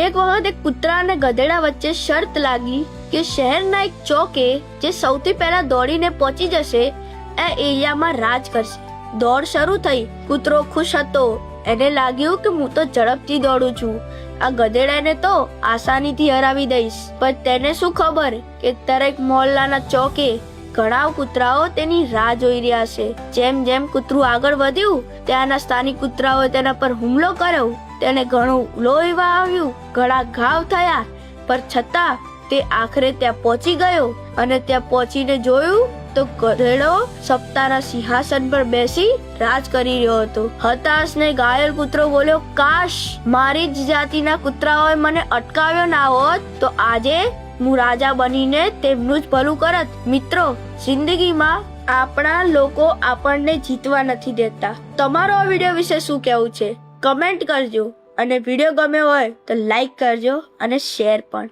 એક વખત એક કૂતરા અને ગધેડા વચ્ચે શરત લાગી કે શહેરના એક ચોકે જે સૌથી પહેલા દોડીને પહોંચી જશે એ એરિયામાં રાજ કરશે. દોડ શરૂ થઈ. કૂતરો ખુશ હતો. એને લાગ્યું કે હું તો ઝડપથી દોડું છું, આ ગધેડાને તો આસાનીથી હરાવી દઈશ. પણ તેને શું ખબર કે દરેક મોહલ્લાના ચોકે ઘણા કૂતરાઓ તેની રાહ જોઈ રહ્યા છે. જેમ જેમ કૂતરું આગળ વધ્યું, ત્યાંના સ્થાનિક કૂતરાઓએ તેના પર હુમલો કર્યો. તેને ઘણું લોહી આવ્યું, ઘણા ઘાવ થયા, પણ છતાં તે આખરે ત્યાં પહોંચી ગયો. અને ત્યાં પહોંચીને જોયું તો ગધેડો સપ્તાહના સિંહાસન પર બેસી રાજ કરી રહ્યો હતો. હતાશ ને ઘાયલ કૂતરો બોલ્યો, કાશ મારી જ જાતિના કૂતરાઓએ મને અટકાવ્યો ના હોત તો આજે હું રાજા બનીને તેમનું જ ભલું કરત. મિત્રો, જિંદગીમાં આપણા લોકો આપણને જીતવા નથી દેતા. તમારો આ વિડીયો વિશે શું કહેવું છે? કમેન્ટ કરજો. અને વિડીયો ગમ્યો હોય તો લાઈક કરજો અને શેર પણ.